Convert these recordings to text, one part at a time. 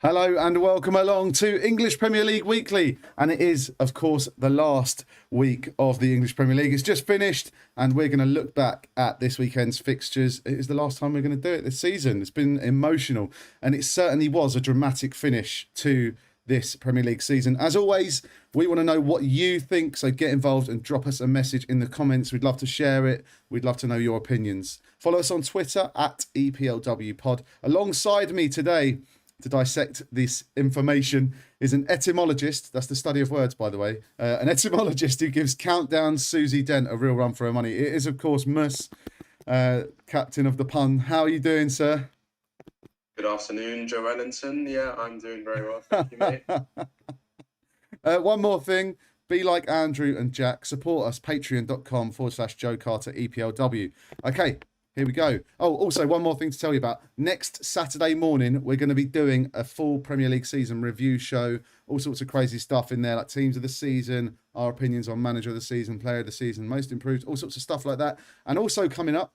Hello and welcome along to English Premier League Weekly. And it is, of course, the last week of the English Premier League. It's just finished and we're going to look back at this weekend's fixtures. It is the last time we're going to do it this season. It's been emotional and it certainly was a dramatic finish to this Premier League season. As always, we want to know what you think, so get involved and drop us a message in the comments. We'd love to share it. We'd love to know your opinions. Follow us on Twitter at EPLWpod. Alongside me today, to dissect this information is an etymologist. That's the study of words, by the way. An etymologist who gives Countdown Susie Dent a real run for her money. It is, of course, Mus, captain of the pun. How are you doing, sir? Good afternoon, Joe Ellington. Yeah, I'm doing very well. Thank you, mate. One more thing. Be like Andrew and Jack. Support us. Patreon.com/Joe Carter EPLW. Okay. Here we go. Oh, also, one more thing to tell you about. Next Saturday morning, we're going to be doing a full Premier League season review show. All sorts of crazy stuff in there, like teams of the season, our opinions on manager of the season, player of the season, most improved, all sorts of stuff like that. And also coming up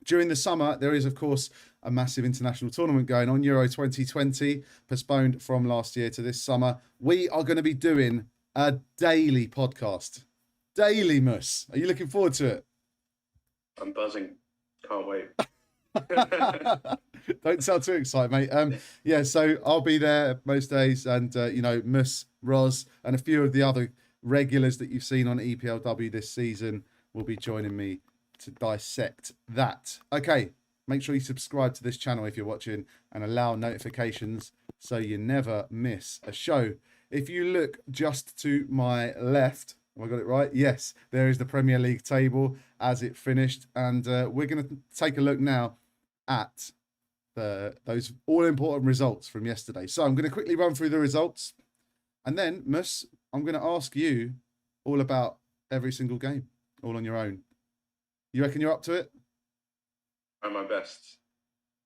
during the summer, there is, of course, a massive international tournament going on, Euro 2020, postponed from last year to this summer. We are going to be doing a daily podcast. Daily, Mus. Are you looking forward to it? I'm buzzing. Can't wait. Don't sound too excited, mate. Yeah, so I'll be there most days, and Mus, Roz, and a few of the other regulars that you've seen on EPLW this season will be joining me to dissect that. Okay, make sure you subscribe to this channel if you're watching and allow notifications so you never miss a show. If you look just to my left, have I got it right? Yes, there is the Premier League table as it finished. And we're going to take a look now at those all-important results from yesterday. So I'm going to quickly run through the results. And then, Mus, I'm going to ask you all about every single game, all on your own. You reckon you're up to it? I'm my best.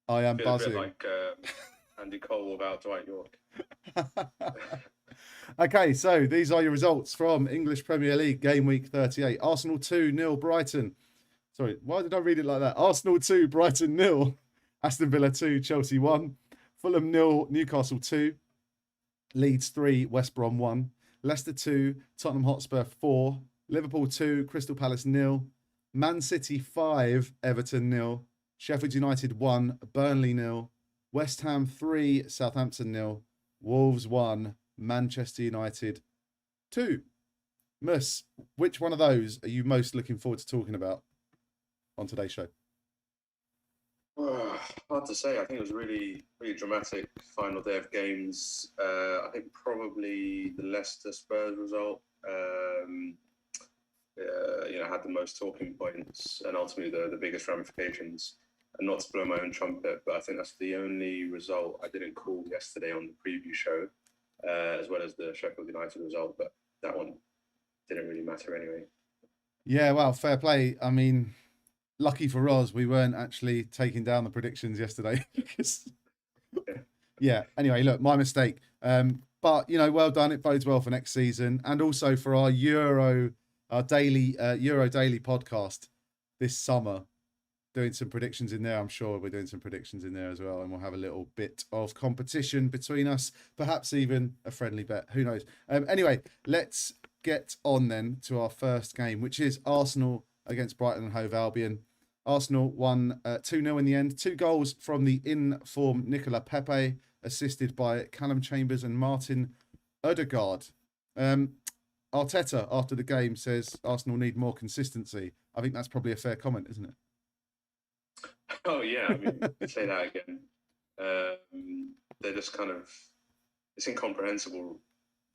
I am buzzing. A bit like Andy Cole about Dwight York. Okay, so these are your results from English Premier League Game Week 38. Arsenal 2-0 Brighton. Sorry, why did I read it like that? Arsenal 2, Brighton 0. Aston Villa 2, Chelsea 1. Fulham 0, Newcastle 2. Leeds 3, West Brom 1. Leicester 2, Tottenham Hotspur 4. Liverpool 2, Crystal Palace 0. Man City 5, Everton 0. Sheffield United 1, Burnley 0. West Ham 3, Southampton 0. Wolves 1, Manchester United 2. Mus, which one of those are you most looking forward to talking about on today's show? Hard to say. I think it was really dramatic final day of games. I think probably the Leicester Spurs result had the most talking points and ultimately the biggest ramifications. And not to blow my own trumpet, but I think that's the only result I didn't call yesterday on the preview show, as well as the Sheffield United result. But that one didn't really matter anyway. Yeah, well, fair play. I mean, lucky for Roz, we weren't actually taking down the predictions yesterday. Yeah, anyway, look, my mistake. But, well done. It bodes well for next season. And also for our Euro daily podcast this summer. Doing some predictions in there. I'm sure we're doing some predictions in there as well. And we'll have a little bit of competition between us. Perhaps even a friendly bet. Who knows? Anyway, let's get on then to our first game, which is Arsenal against Brighton and Hove Albion. Arsenal won 2-0 in the end. 2 goals from the in-form Nicola Pepe, assisted by Callum Chambers and Martin Odegaard. Arteta, after the game, says Arsenal need more consistency. I think that's probably a fair comment, isn't it? Oh, yeah. I mean, say that again. They're just kind of... It's incomprehensible,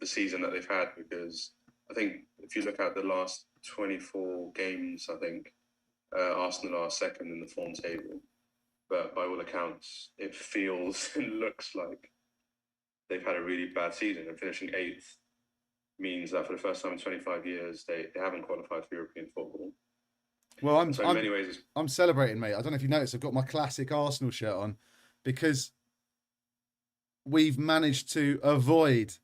the season that they've had, because I think if you look at the last 24 games, I think Arsenal are second in the form table. But by all accounts, it feels and looks like they've had a really bad season. And finishing 8th means that for the first time in 25 years, they haven't qualified for European football. Well, I'm many ways, I'm celebrating, mate. I don't know if you noticed, I've got my classic Arsenal shirt on because we've managed to avoid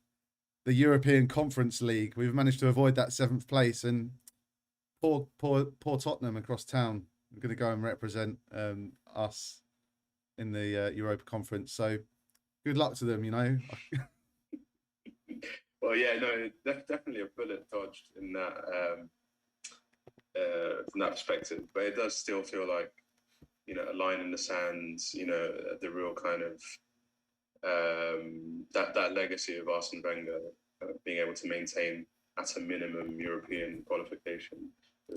the European Conference League. We've managed to avoid that 7th place, and poor Tottenham across town are going to go and represent us in the Europa Conference. So good luck to them. Well, yeah, no, definitely a bullet dodged in that from that perspective. But it does still feel like a line in the sand. The real kind of that legacy of Arsene Wenger being able to maintain at a minimum European qualification.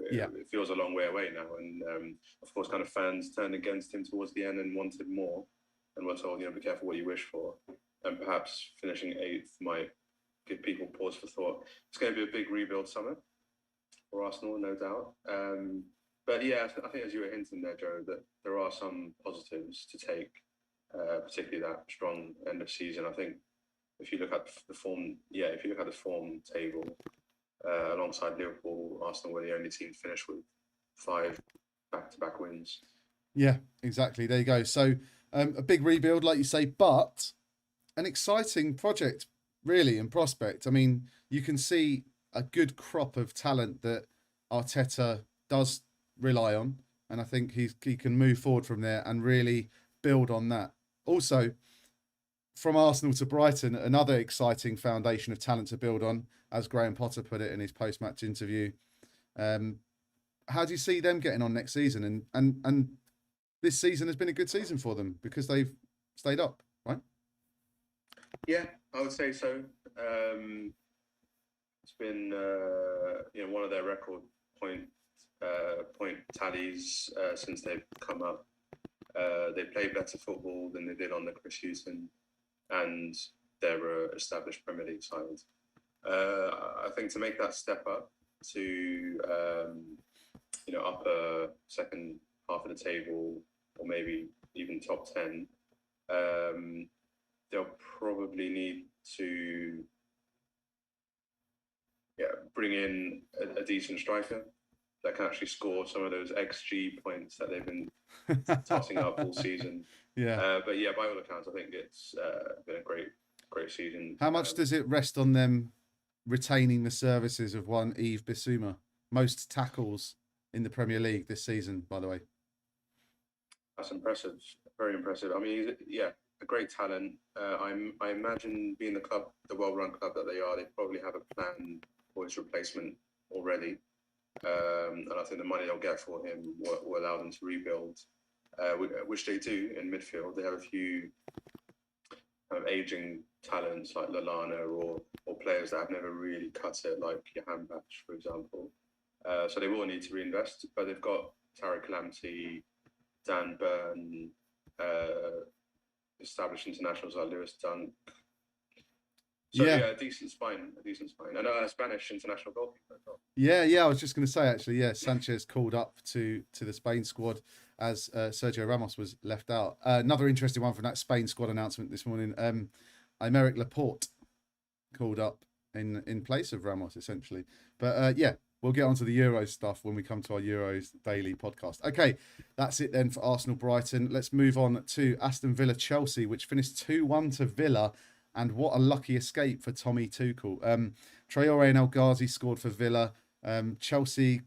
Yeah. It feels a long way away now, and of course, kind of fans turned against him towards the end and wanted more, and were told, be careful what you wish for, and perhaps finishing 8th might give people pause for thought. It's going to be a big rebuild summer for Arsenal, no doubt. But yeah, I think as you were hinting there, Joe, that there are some positives to take, particularly that strong end of season. I think if you look at the form, table, alongside Liverpool, Arsenal were the only team to finish with 5 back-to-back wins. Yeah, exactly. There you go. So a big rebuild, like you say, but an exciting project, really, in prospect. I mean, you can see a good crop of talent that Arteta does rely on, and I think he can move forward from there and really build on that. Also, from Arsenal to Brighton, another exciting foundation of talent to build on, as Graham Potter put it in his post-match interview. How do you see them getting on next season? And this season has been a good season for them because they've stayed up, right? Yeah, I would say so. It's been one of their record point tallies since they've come up. They play better football than they did on the Chris Hughton, and they're an established Premier League side. I think to make that step up to upper second half of the table, or maybe even top 10, they'll probably need to bring in a decent striker that can actually score some of those XG points that they've been tossing up all season. Yeah. But yeah, by all accounts, I think it's been a great season. How much does it rest on them retaining the services of one Yves Bissouma? Most tackles in the Premier League this season, by the way. That's impressive. Very impressive. I mean, a great talent. I imagine being the well-run club that they are, they probably have a plan for his replacement already. And I think the money they'll get for him will allow them to rebuild, which they do in midfield. They have a few kind of aging talents like Lallana or players that have never really cut it, like Johan Batch, for example. So they will need to reinvest, but they've got Tariq Lamptey, Dan Burn, established internationals like Lewis Dunk. So a decent spine, and a Spanish international goalkeeper as well. Yeah, I was just going to say actually, Sanchez called up to the Spain squad as Sergio Ramos was left out. Another interesting one from that Spain squad announcement this morning. Aymeric Laporte called up in place of Ramos essentially. But we'll get onto the Euros stuff when we come to our Euros daily podcast. Okay, that's it then for Arsenal Brighton. Let's move on to Aston Villa Chelsea, which finished 2-1 to Villa. And what a lucky escape for Tommy Tuchel. Traore and El Ghazi scored for Villa. Chelsea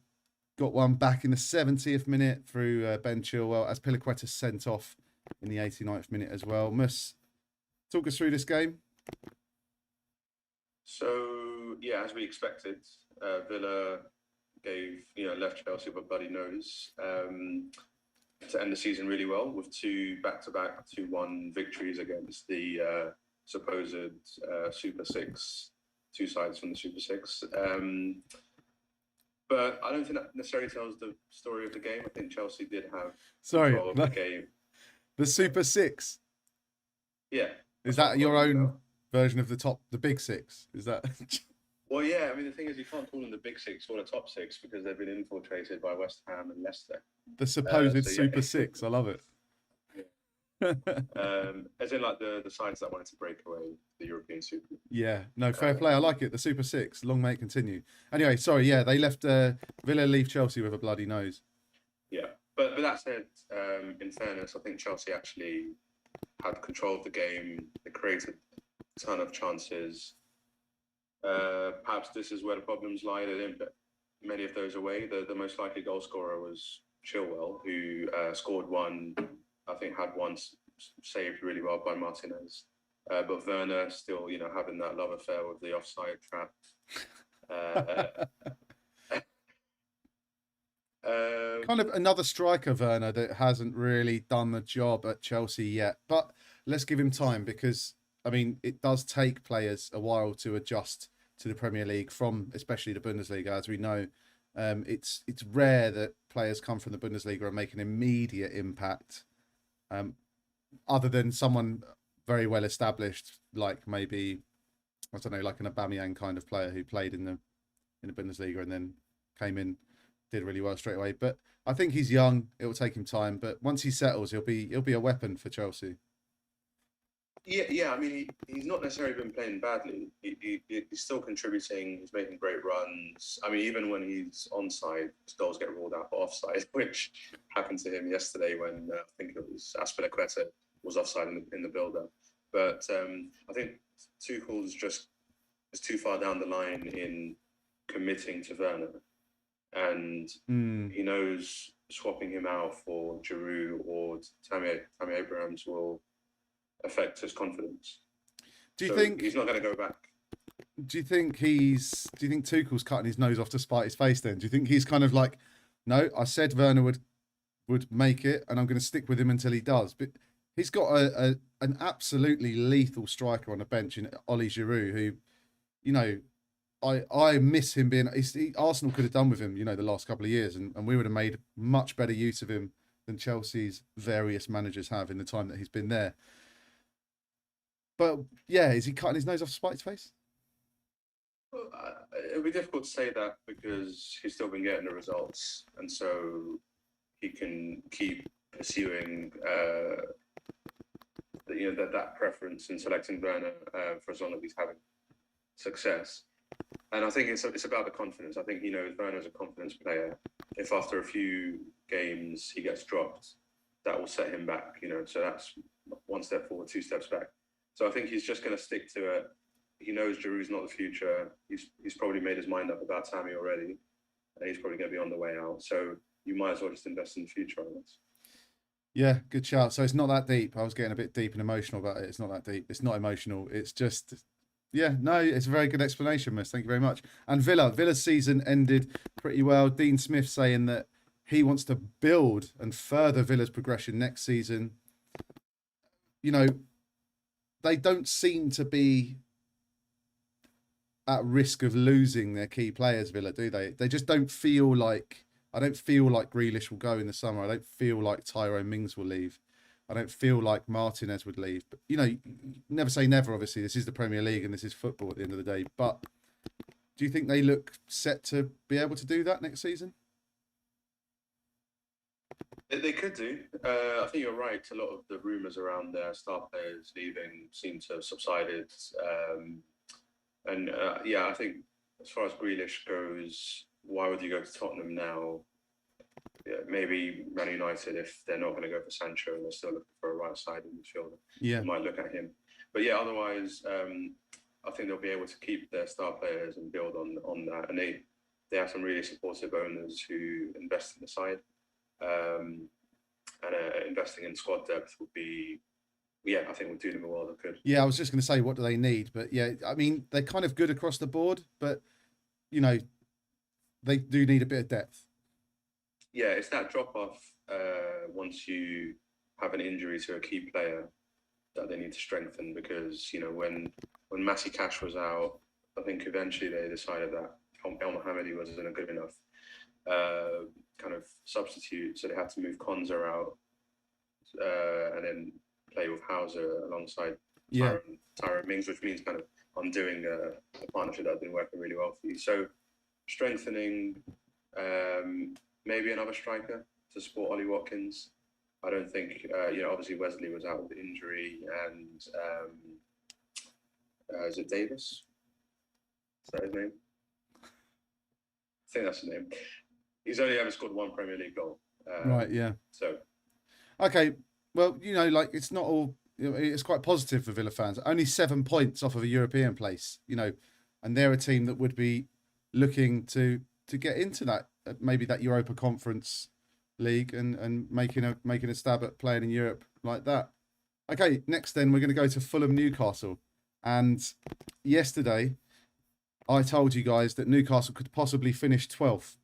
got one back in the 70th minute through Ben Chilwell, as Piliqueta sent off in the 89th minute as well. Mus, talk us through this game. So, as we expected, Villa left Chelsea with a bloody nose to end the season really well with 2 back-to-back 2-1 victories against the supposed Super Six, 2 sides from the Super Six. But I don't think that necessarily tells the story of the game. I think Chelsea did have control of the game. The Super Six? Yeah. Is that your own version of the Big Six? Is that... Well, yeah. I mean, the thing is, you can't call them the Big Six or the top 6 because they've been infiltrated by West Ham and Leicester. The supposed Super Six. I love it. As in like the sides that wanted to break away the European Super. Yeah, no, fair play. I like it. The Super Six. Long may it continue. Anyway, sorry. Yeah, they left Villa leave Chelsea with a bloody nose. Yeah, but that said, in fairness, I think Chelsea actually had control of the game. They created a ton of chances. Perhaps this is where the problems lie. They didn't put many of those away. The most likely goal scorer was Chilwell, who scored one. I think had one saved really well by Martinez. But Werner still, having that love affair with the offside trap. Uh, Kind of another striker, Werner, that hasn't really done the job at Chelsea yet. But let's give him time because, I mean, it does take players a while to adjust to the Premier League from especially the Bundesliga. As we know, it's rare that players come from the Bundesliga and make an immediate impact, other than someone very well established, like maybe, I don't know, like an Aubameyang kind of player who played in the Bundesliga and then came in, did really well straight away. But I think he's young. It will take him time, but once he settles, he'll be a weapon for Chelsea. Yeah. I mean, he's not necessarily been playing badly. He's still contributing. He's making great runs. I mean, even when he's onside, his goals get ruled out for offside, which happened to him yesterday when I think it was Aspilicueta was offside in the build-up. But I think Tuchel's just is too far down the line in committing to Werner, and he knows swapping him out for Giroud or Tammy Abrahams will affect his confidence. Do you think he's not going to go back? Do you think Tuchel's cutting his nose off to spite his face then? Do you think he's kind of like, no, I said Werner would make it and I'm going to stick with him until he does? But he's got an absolutely lethal striker on the bench in Oli Giroud, who, I miss him being. Arsenal could have done with him, the last couple of years, and we would have made much better use of him than Chelsea's various managers have in the time that he's been there. But yeah, is he cutting his nose off to spite his face? Well, it would be difficult to say that because he's still been getting the results, and so he can keep pursuing that preference in selecting Werner for as long as he's having success. And I think it's about the confidence. I think he knows Werner's a confidence player. If after a few games he gets dropped, that will set him back. So that's one step forward, two steps back. So I think he's just going to stick to it. He knows Giroud's not the future. He's probably made his mind up about Tammy already, and he's probably going to be on the way out. So you might as well just invest in the future, I guess. Yeah, good shout. So it's not that deep. I was getting a bit deep and emotional about it. It's not that deep. It's not emotional. It's just, yeah, no, it's a very good explanation, Miss. Thank you very much. And Villa's season ended pretty well. Dean Smith saying that he wants to build and further Villa's progression next season. They don't seem to be at risk of losing their key players, Villa, do they? They just don't feel like. I don't feel like Grealish will go in the summer. I don't feel like Tyrone Mings will leave. I don't feel like Martinez would leave. But, never say never, obviously. This is the Premier League and this is football at the end of the day. But do you think they look set to be able to do that next season? They could do. I think you're right. A lot of the rumours around their star players leaving seem to have subsided. I think as far as Grealish goes, why would you go to Tottenham now? Yeah, maybe Man United, if they're not going to go for Sancho and they're still looking for a right-sided midfielder, they might look at him. But yeah, otherwise, I think they'll be able to keep their star players and build on that. And they have some really supportive owners who invest in the side. Investing in squad depth would be, I think would do them a world of good. Yeah, I was just going to say, what do they need? But yeah, I mean, they're kind of good across the board, but they do need a bit of depth. Yeah, it's that drop off once you have an injury to a key player that they need to strengthen, because when Matty Cash was out, I think eventually they decided that El Mohammadi wasn't a good enough kind of substitute, so they had to move Konza out and then play with Hauser alongside Tyrone Mings, which means kind of undoing a partnership that had been working really well for you. So strengthening, maybe another striker to support Ollie Watkins. I don't think, obviously Wesley was out with injury, and is it Davis? Is that his name? I think that's his name. He's only ever scored one Premier League goal. Right, yeah. So. Okay, well, it's not all, it's quite positive for Villa fans. Only 7 points off of a European place, and they're a team that would be looking to get into that, maybe that Europa Conference League and making a stab at playing in Europe like that. Okay, next then we're going to go to Fulham Newcastle. And yesterday, I told you guys that Newcastle could possibly finish 12th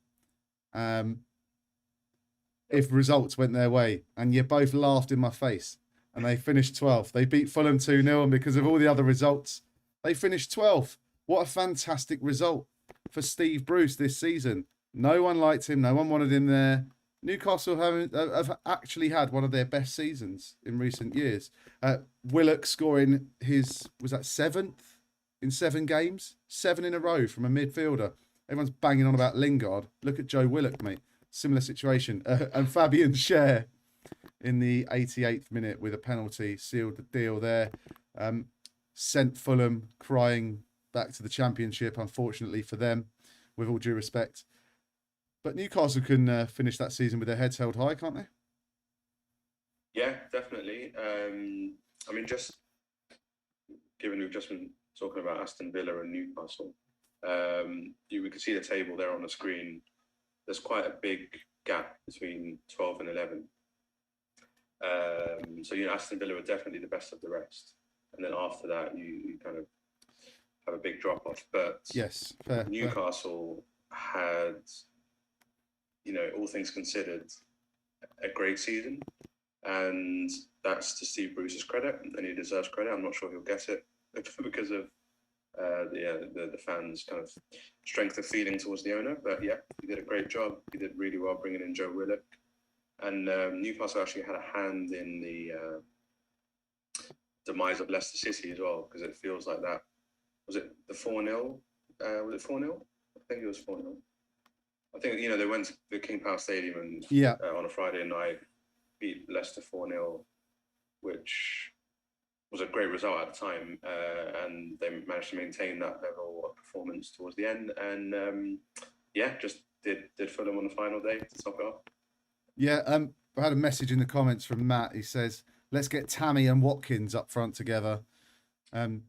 if results went their way. And you both laughed in my face. And they finished 12th. They beat Fulham 2-0. And because of all the other results, they finished 12th. What a fantastic result for Steve Bruce this season. No one liked him. No one wanted him there. Newcastle have actually had one of their best seasons in recent years. Willock scoring his, was that 7th in 7 games? 7 in a row from a midfielder. Everyone's banging on about Lingard. Look at Joe Willock, mate. Similar situation. And Fabian Schär in the 88th minute with a penalty sealed the deal there. Sent Fulham crying back to the Championship, unfortunately for them, with all due respect. But Newcastle can finish that season with their heads held high, can't they? Yeah, definitely. I mean, just given we've just been talking about Aston Villa and Newcastle, we can see the table there on the screen. There's quite a big gap between 12 and 11. So, Aston Villa were definitely the best of the rest. And then after that, you kind of have a big drop off. But yes, fair, Newcastle had, all things considered, a great season. And that's to Steve Bruce's credit, and he deserves credit. I'm not sure he'll get it because of the fans' kind of strength of feeling towards the owner. But yeah, he did a great job. He did really well bringing in Joe Willock. And Newcastle actually had a hand in the demise of Leicester City as well, because it feels like that. Was it the 4-0? Was it 4-0? I think it was 4-0. I think, they went to the King Power Stadium and on a Friday night, beat Leicester 4-0, which was a great result at the time. And they managed to maintain that level of performance towards the end. And just did Fulham on the final day to top it off. Yeah, I had a message in the comments from Matt. He says, let's get Tammy and Watkins up front together. I'm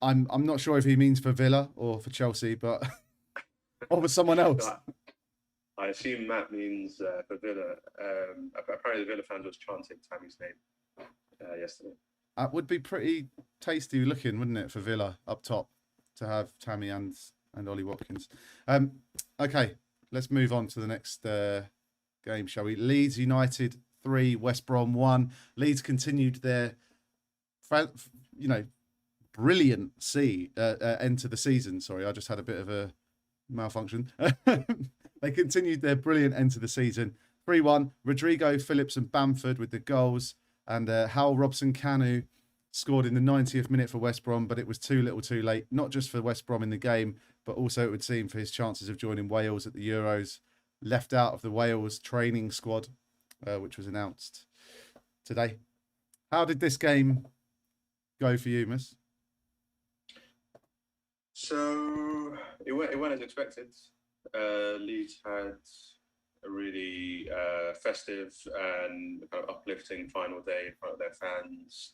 not sure if he means for Villa or for Chelsea, but or for someone else. I assume Matt means for Villa. Apparently the Villa fans was chanting Tammy's name yesterday. That would be pretty tasty looking, wouldn't it, for Villa up top to have Tammy and Ollie Watkins. Okay, let's move on to the next game, shall we? Leeds United 3, West Brom 1. Leeds continued their, brilliant end to the season. Sorry, I just had a bit of a malfunction. They continued their brilliant end to the season. 3-1. Rodrigo, Phillips and Bamford with the goals. And Hal Robson-Kanu scored in the 90th minute for West Brom, but it was too little too late, not just for West Brom in the game, but also it would seem for his chances of joining Wales at the Euros. Left out of the Wales training squad, which was announced today. How did this game go for you, Miss? So it went as expected. Leeds had a really festive and kind of uplifting final day in front of their fans.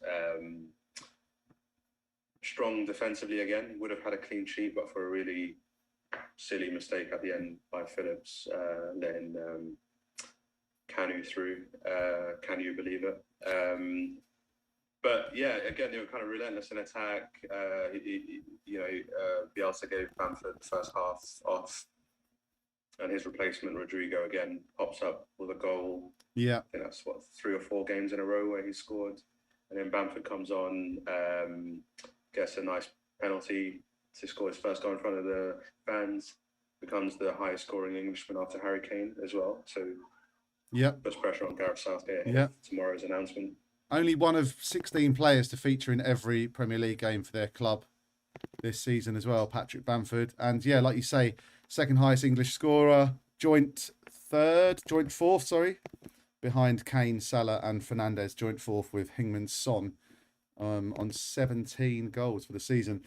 Strong defensively again. Would have had a clean sheet, but for a really silly mistake at the end by Phillips, letting Kanu through. Can you believe it? But yeah, again, they were kind of relentless in attack. Bielsa gave Bamford the first half off, and his replacement, Rodrigo, again pops up with a goal. Yeah, I think that's 3 or 4 games in a row where he scored, and then Bamford comes on, gets a nice penalty to score his first goal in front of the fans. Becomes the highest scoring Englishman after Harry Kane as well. So puts pressure on Gareth Southgate ahead of tomorrow's announcement. Only one of 16 players to feature in every Premier League game for their club this season as well, Patrick Bamford. And yeah, like you say, second highest English scorer, joint fourth, behind Kane, Salah and Fernandes, joint fourth with Heung-min Son on 17 goals for the season.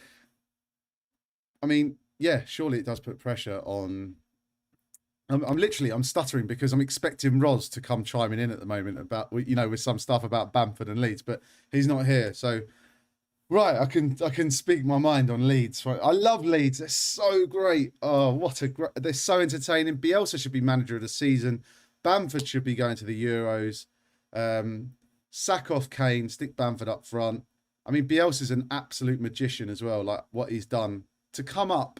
I mean, yeah, surely it does put pressure on. I'm stuttering because I'm expecting Roz to come chiming in at the moment about, with some stuff about Bamford and Leeds, but he's not here. So, right, I can speak my mind on Leeds. I love Leeds. They're so great. Oh, they're so entertaining. Bielsa should be manager of the season. Bamford should be going to the Euros. sack off Kane, stick Bamford up front. I mean, Bielsa's an absolute magician as well, like what he's done to come up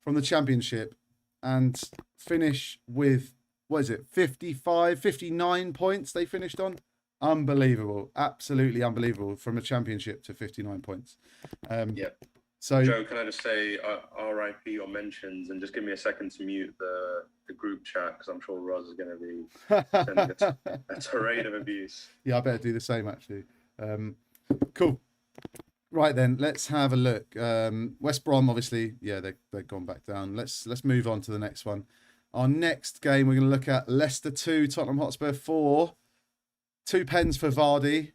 from the Championship and finish with, what is it, 55, 59 points they finished on? Unbelievable. Absolutely unbelievable from a Championship to 59 points. Yeah. So, Joe, can I just say RIP or mentions and just give me a second to mute the group chat because I'm sure Roz is going to be sending a tirade of abuse. Yeah, I better do the same actually. Cool. Right then, let's have a look. West Brom, obviously, yeah, they've gone back down. Let's move on to the next one. Our next game, we're going to look at Leicester 2, Tottenham Hotspur 4. 2 pens for Vardy,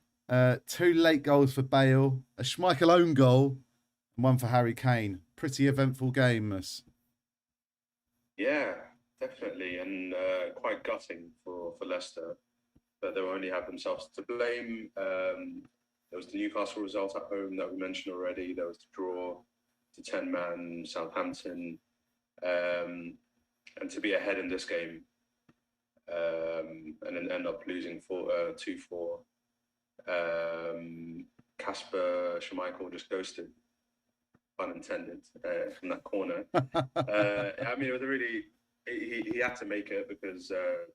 2 late goals for Bale, a Schmeichel own goal, and 1 for Harry Kane. Pretty eventful game, Mus. Yeah, definitely, and quite gutting for Leicester, but they only have themselves to blame. There was the Newcastle result at home that we mentioned already. There was the draw to 10-man Southampton, and to be ahead in this game, and then end up losing 2-4. Kasper Schmeichel just ghosted, pun intended, from that corner. I mean, it was a really he had to make it because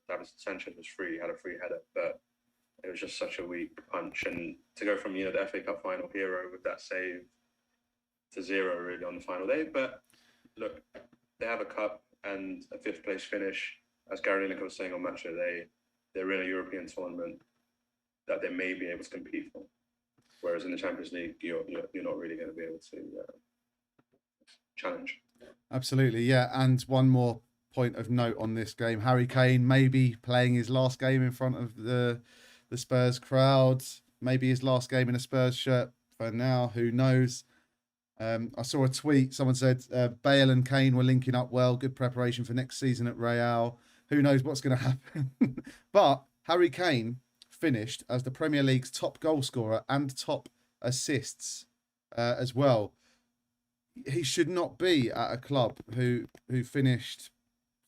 David Sanchez was free, had a free header, but it was just such a weak punch. And to go from the FA Cup final hero with that save to 0 really on the final day. But look, they have a cup and a 5th place finish. As Gary Lineker was saying on Match of the Day, they're in a European tournament that they may be able to compete for. Whereas in the Champions League, you're not really going to be able to challenge. Absolutely, yeah. And one more point of note on this game: Harry Kane may be playing his last game in front of the Spurs crowd. Maybe his last game in a Spurs shirt for now. Who knows? I saw a tweet. Someone said Bale and Kane were linking up well. Good preparation for next season at Real. Who knows what's going to happen? But Harry Kane finished as the Premier League's top goal scorer and top assists as well. He should not be at a club who finished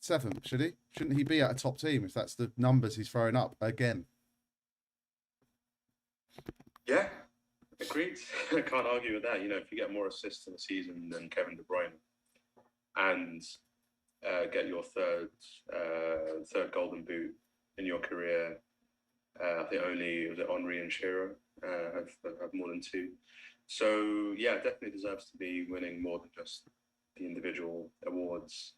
7th, should he? Shouldn't he be at a top team if that's the numbers he's throwing up again? Yeah, agreed. I can't argue with that. If you get more assists in a season than Kevin De Bruyne and get your third Golden Boot in your career, I think only was it Henry and Shearer have more than 2. So yeah, definitely deserves to be winning more than just the individual awards.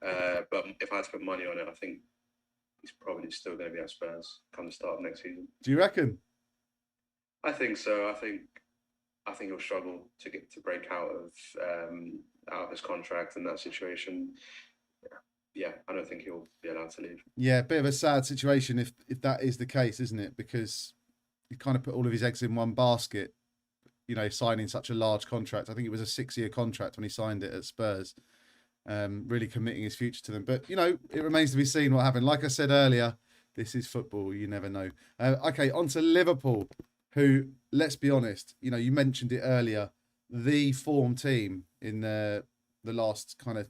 But if I had to put money on it, I think he's probably still going to be at Spurs come the start of next season. Do you reckon? I think so. I think he'll struggle to break out of his contract in that situation. Yeah, I don't think he'll be allowed to leave. Yeah, a bit of a sad situation if that is the case, isn't it? Because he kind of put all of his eggs in one basket, signing such a large contract. I think it was a 6-year contract when he signed it at Spurs, really committing his future to them. But, it remains to be seen what happened. Like I said earlier, this is football. You never know. Okay, on to Liverpool, who, let's be honest, you mentioned it earlier, the form team in the last kind of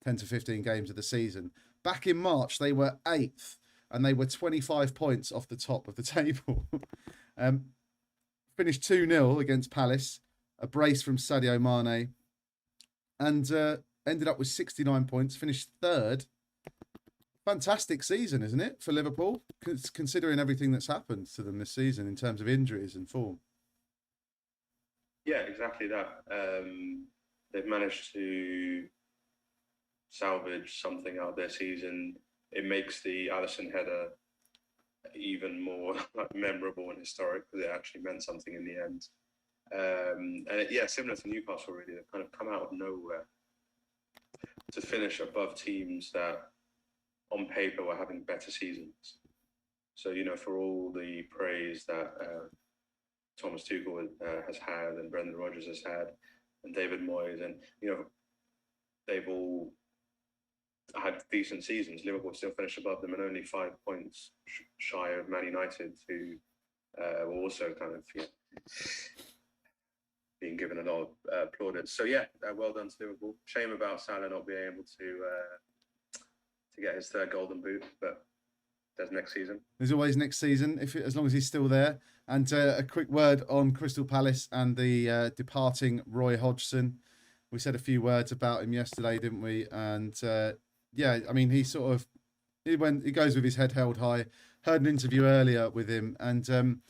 10 to 15 games of the season. Back in March, they were 8th and they were 25 points off the top of the table. Finished 2-0 against Palace, a brace from Sadio Mane, and ended up with 69 points, finished 3rd. Fantastic season, isn't it, for Liverpool, considering everything that's happened to them this season in terms of injuries and form? Yeah, exactly that. They've managed to salvage something out of their season. It makes the Alisson header even more memorable and historic because it actually meant something in the end. Similar to Newcastle, really, they've kind of come out of nowhere to finish above teams that on paper were having better seasons. So, for all the praise that Thomas Tuchel has had and Brendan Rodgers has had and David Moyes, and, they've all had decent seasons. Liverpool still finished above them and only 5 points shy of Man United, who were also kind of being given a lot of plaudits. So well done to Liverpool. Shame about Salah not being able to get his 3rd Golden Boot, but there's next season. There's always next season, as long as he's still there. And a quick word on Crystal Palace and the departing Roy Hodgson. We said a few words about him yesterday, didn't we? And yeah, I mean, he goes with his head held high. Heard an interview earlier with him, and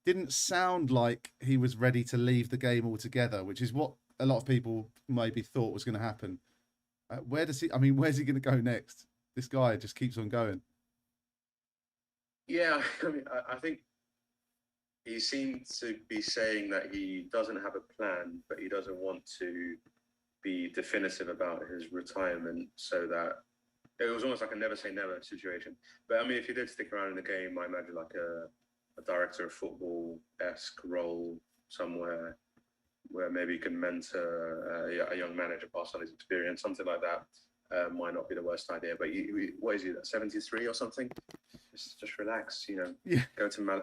didn't sound like he was ready to leave the game altogether, which is what a lot of people maybe thought was going to happen. Where's he going to go next? This guy just keeps on going. Yeah, I mean, I think he seemed to be saying that he doesn't have a plan, but he doesn't want to be definitive about his retirement, so that it was almost like a never say never situation. But I mean, if he did stick around in the game, I imagine like a director of football-esque role somewhere where maybe he can mentor a young manager, pass on his experience, something like that. Might not be the worst idea. But what is he, 73 or something? Just relax, Yeah. Go to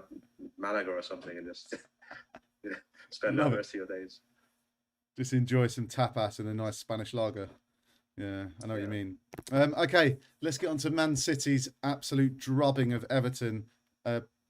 Malaga or something and just spend the rest of your days. Just enjoy some tapas and a nice Spanish lager. Yeah, I know what you mean. Okay, let's get on to Man City's absolute drubbing of Everton.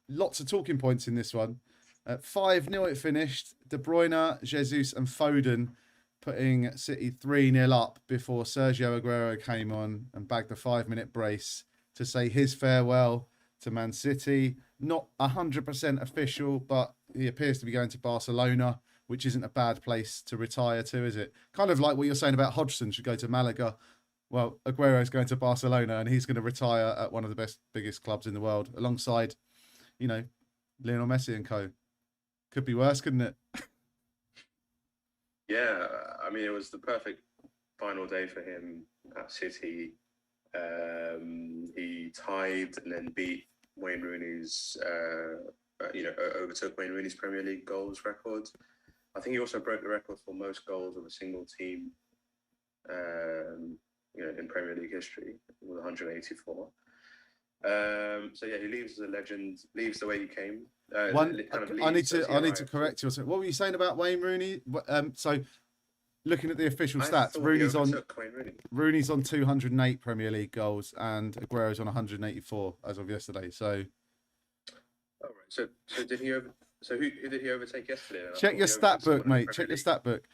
Lots of talking points in this one. 5-0 it finished. De Bruyne, Jesus and Foden putting City 3-0 up before Sergio Aguero came on and bagged a 5-minute brace to say his farewell to Man City. Not 100% official, but he appears to be going to Barcelona, which isn't a bad place to retire to, is it? Kind of like what you're saying about Hodgson should go to Malaga. Well, Aguero's going to Barcelona and he's going to retire at one of the biggest clubs in the world alongside, Lionel Messi and co. Could be worse, couldn't it? Yeah, I mean, it was the perfect final day for him at City. He tied and then beat Wayne Rooney's, overtook Wayne Rooney's Premier League goals record. I think he also broke the record for most goals of a single team, in Premier League history with 184. So yeah, he leaves as a legend, leaves the way he came. I need to correct you. What were you saying about Wayne Rooney? So looking at the official stats, Rooney's on 208 Premier League goals and Aguero's on 184 as of yesterday. So, all right. So did he over? So who did he overtake yesterday? Check your stat book, mate. Check your stat book.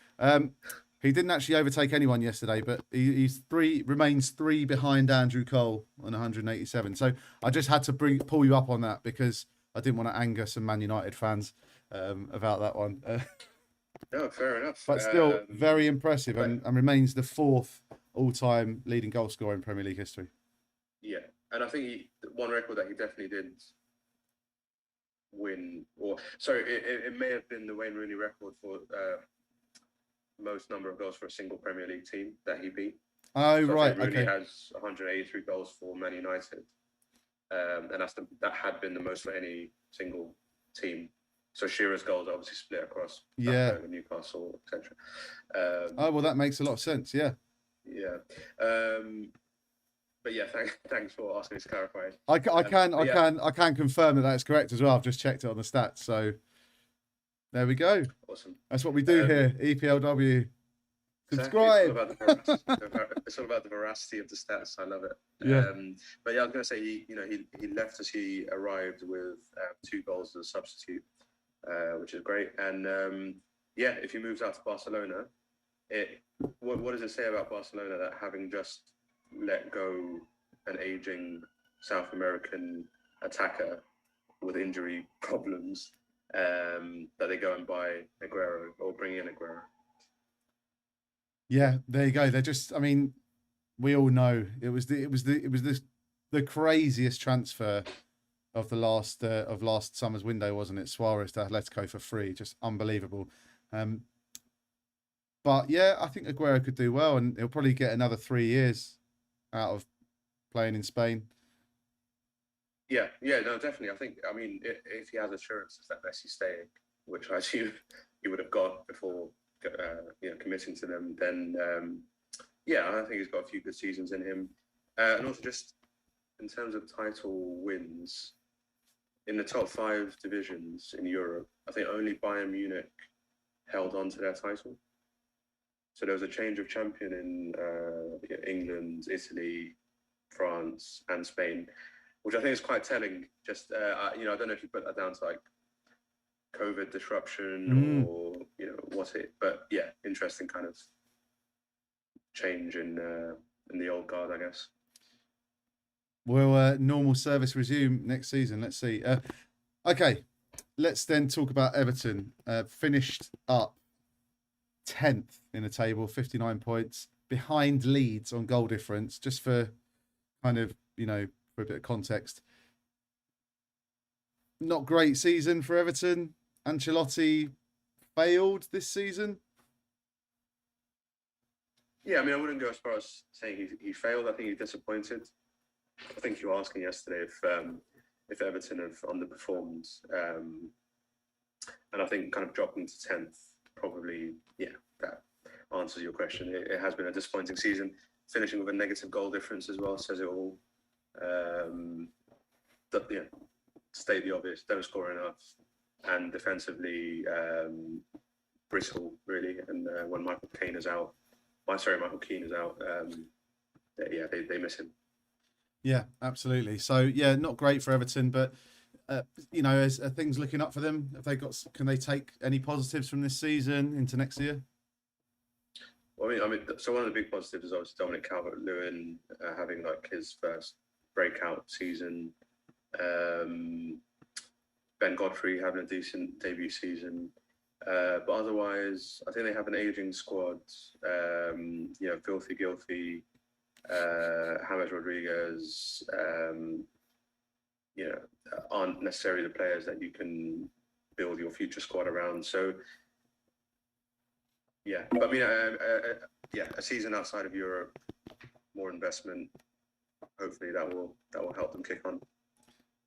He didn't actually overtake anyone yesterday, but he's remains three behind Andrew Cole on 187. So I just had to pull you up on that because I didn't want to anger some Man United fans about that one. No, fair enough. But still very impressive and remains the fourth all-time leading goal scorer in Premier League history. Yeah, and I think one record that he definitely did win, it may have been the Wayne Rooney record for most number of goals for a single Premier League team that he beat. Oh, so right. Rooney has 183 goals for Man United, and that had been the most for any single team. So Shearer's goals obviously split across Newcastle, etc. Well, that makes a lot of sense. Yeah. Yeah. But yeah, thanks for asking me to clarify. I can confirm that that's correct as well. I've just checked it on the stats. So there we go. Awesome. That's what we do here. EPLW. Subscribe. It's all about the veracity of the stats. I love it. Yeah. But yeah, I was going to say he left as he arrived with 2 goals as a substitute. Which is great. And if he moves out to Barcelona, what does it say about Barcelona that having just let go an aging South American attacker with injury problems, that they go and buy Aguero or bring in Aguero? Yeah, there you go. They're just, I mean, we all know it was the craziest transfer of the last summer's window, wasn't it? Suarez to Atletico for free, just unbelievable. But yeah, I think Aguero could do well, and he'll probably get another 3 years out of playing in Spain. Yeah, no, definitely. I think, if he has assurances that Messi's staying, which I assume he would have got before committing to them, then I think he's got a few good seasons in him, and also just in terms of title wins. In the top 5 divisions in Europe, I think only Bayern Munich held on to their title. So there was a change of champion in England, Italy, France, and Spain. which I think is quite telling. Just I don't know if you put that down to like COVID disruption or what's it, but yeah, interesting kind of change in the old guard, I guess. Will normal service resume next season? Let's see. Okay, let's then talk about Everton. Finished up 10th in the table, 59 points, behind Leeds on goal difference. Just for kind of, for a bit of context. Not great season for Everton. Ancelotti failed this season. Yeah, I mean, I wouldn't go as far as saying he failed. I think he disappointed. I think you were asking yesterday if Everton have underperformed, and I think kind of dropping to 10th probably, that answers your question. It has been a disappointing season, finishing with a negative goal difference as well says it all. State the obvious, don't score enough, and defensively brittle really. And when Michael Keane is out, they miss him. Yeah, absolutely. So yeah, not great for Everton, but are things looking up for them? Can they take any positives from this season into next year? Well, so one of the big positives is obviously Dominic Calvert-Lewin having like his first breakout season. Ben Godfrey having a decent debut season. But otherwise, I think they have an aging squad. Filthy Gilfy, James Rodriguez, aren't necessarily the players that you can build your future squad around. So, yeah, but a season outside of Europe, more investment. Hopefully, that will help them kick on.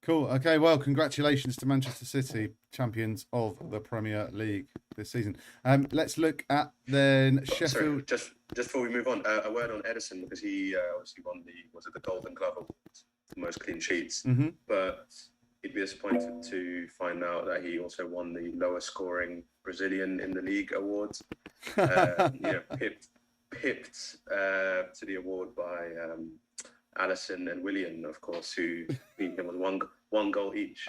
Cool. Okay. Well, congratulations to Manchester City, champions of the Premier League this season. Let's look at then Sheffield. Sorry, just before we move on, a word on Edison, because he obviously won the Golden Glove Award, the most clean sheets. Mm-hmm. But he'd be disappointed to find out that he also won the lowest scoring Brazilian in the league awards. Pipped to the award by Allison and Willian, of course, who beat him with one goal each.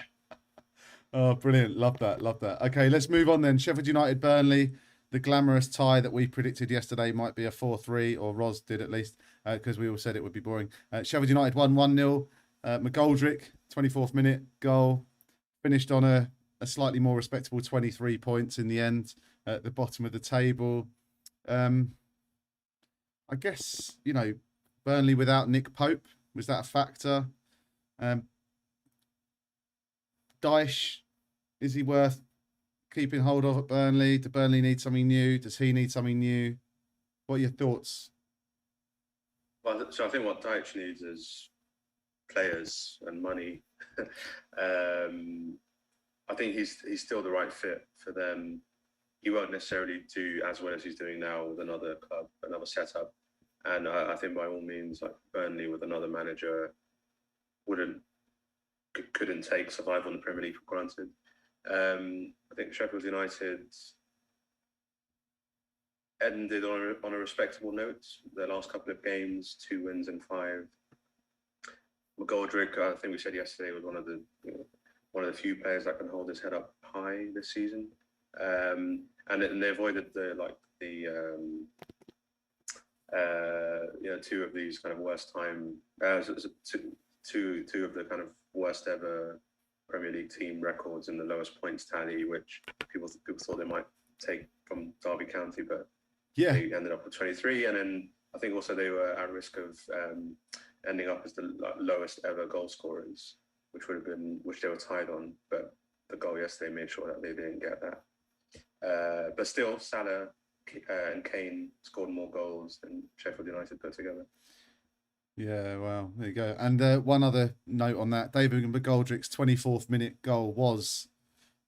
Oh, brilliant. Love that. Okay, let's move on then. Sheffield United, Burnley, the glamorous tie that we predicted yesterday might be a 4-3, or Roz did at least, because we all said it would be boring. Sheffield United won 1-0. McGoldrick, 24th minute goal. Finished on a slightly more respectable 23 points in the end at the bottom of the table. I guess, Burnley without Nick Pope, was that a factor? Dyche, is he worth keeping hold of at Burnley? Do Burnley need something new? Does he need something new? What are your thoughts? Well, so I think what Dyche needs is players and money. I think he's still the right fit for them. He won't necessarily do as well as he's doing now with another club, another setup. And I think by all means, like Burnley with another manager couldn't take survival in the Premier League for granted. I think Sheffield United ended on a respectable note. Their last couple of games, 2 wins and 5. McGoldrick, I think we said yesterday, was one of the few players that can hold his head up high this season. And they avoided two of these kind of worst time, two of the kind of worst ever Premier League team records in the lowest points tally, which people thought they might take from Derby County, but they ended up with 23. And then I think also they were at risk of ending up as the lowest ever goal scorers, which they were tied on. But the goal yesterday made sure that they didn't get that. But still, Salah and Kane scored more goals than Sheffield United put together. Yeah, well, there you go. And one other note on that, David McGoldrick's 24th minute goal was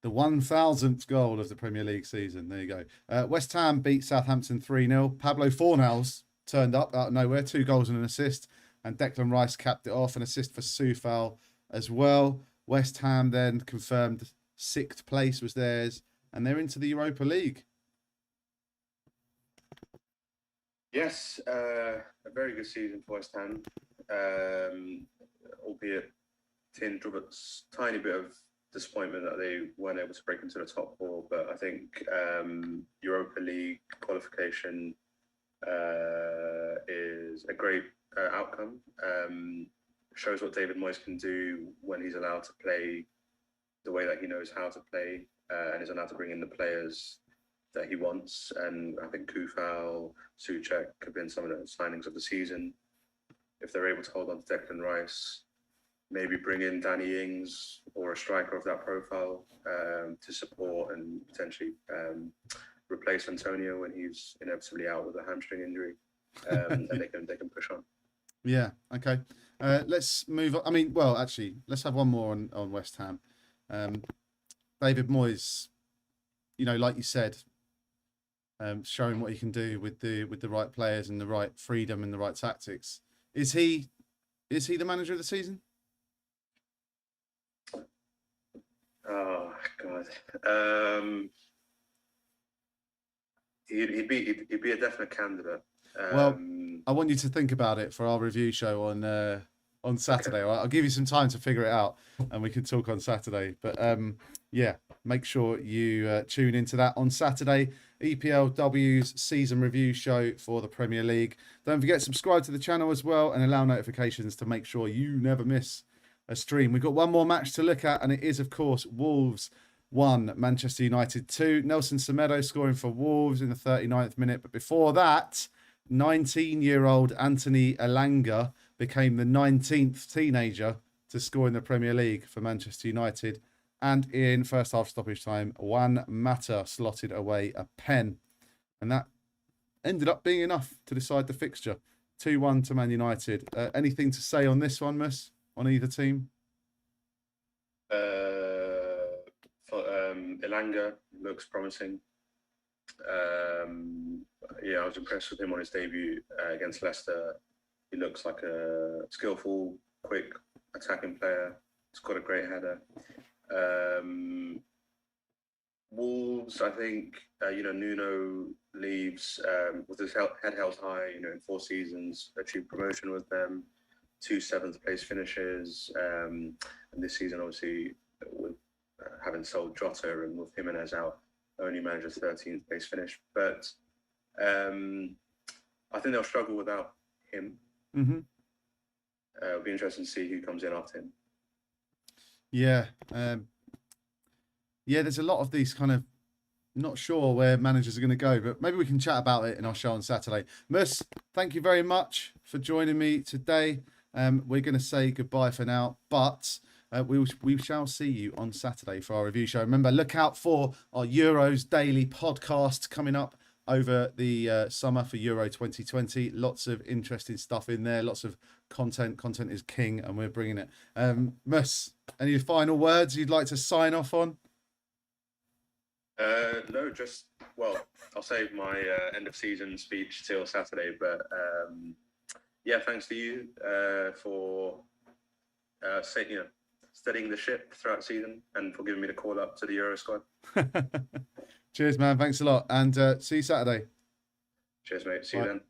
the 1,000th goal of the Premier League season. There you go. West Ham beat Southampton 3-0. Pablo Fornals turned up out of nowhere, 2 goals and an assist. And Declan Rice capped it off, an assist for Soufal as well. West Ham then confirmed 6th place was theirs, and they're into the Europa League. Yes, a very good season for West Ham, albeit tiny bit of disappointment that they weren't able to break into the top four. But I think Europa League qualification is a great outcome. Shows what David Moyes can do when he's allowed to play the way that he knows how to play, and is allowed to bring in the players that he wants. And I think Kufal, Souček have been some of the signings of the season. If they're able to hold on to Declan Rice, maybe bring in Danny Ings or a striker of that profile to support and potentially replace Antonio when he's inevitably out with a hamstring injury, and they can push on. Yeah. Okay. Let's move on. I mean, well, actually, let's have one more on West Ham. David Moyes, like you said, showing what he can do with the right players and the right freedom and the right tactics. Is he the manager of the season? Oh God, he'd be a definite candidate. Well, I want you to think about it for our review show on Saturday. Okay. I'll give you some time to figure it out, and we can talk on Saturday. But yeah, make sure you tune into that on Saturday. EPLW's season review show for the Premier League. Don't forget, subscribe to the channel as well and allow notifications to make sure you never miss a stream. We've got one more match to look at, and it is, of course, Wolves 1, Manchester United 2. Nelson Semedo scoring for Wolves in the 39th minute. But before that, 19-year-old Anthony Elanga became the 19th teenager to score in the Premier League for Manchester United. And in first half stoppage time, Juan Mata slotted away a pen. And that ended up being enough to decide the fixture. 2-1 to Man United. Anything to say on this one, Mus, on either team? Elanga looks promising. I was impressed with him on his debut against Leicester. He looks like a skillful, quick, attacking player. He's got a great header. Wolves, I think, Nuno leaves with his head held high, in 4 seasons, achieved promotion with them, 2 7th place finishes. And this season, obviously, with having sold Jota and with Jimenez out, only managed a 13th place finish. But I think they'll struggle without him. Mm-hmm. It'll be interesting to see who comes in after him. Yeah. There's a lot of these kind of not sure where managers are going to go, but maybe we can chat about it in our show on Saturday. Mus, thank you very much for joining me today. We're going to say goodbye for now, but we shall see you on Saturday for our review show. Remember, look out for our Euros daily podcast coming up over the summer for Euro 2020. Lots of interesting stuff in there. Lots of content. Content is king, and we're bringing it. Mus, any final words you'd like to sign off on? No, I'll save my end of season speech till Saturday. But thanks to you for steadying the ship throughout the season and for giving me the call up to the Euro squad. Cheers, man. Thanks a lot, and see you Saturday. Cheers, mate. See you then.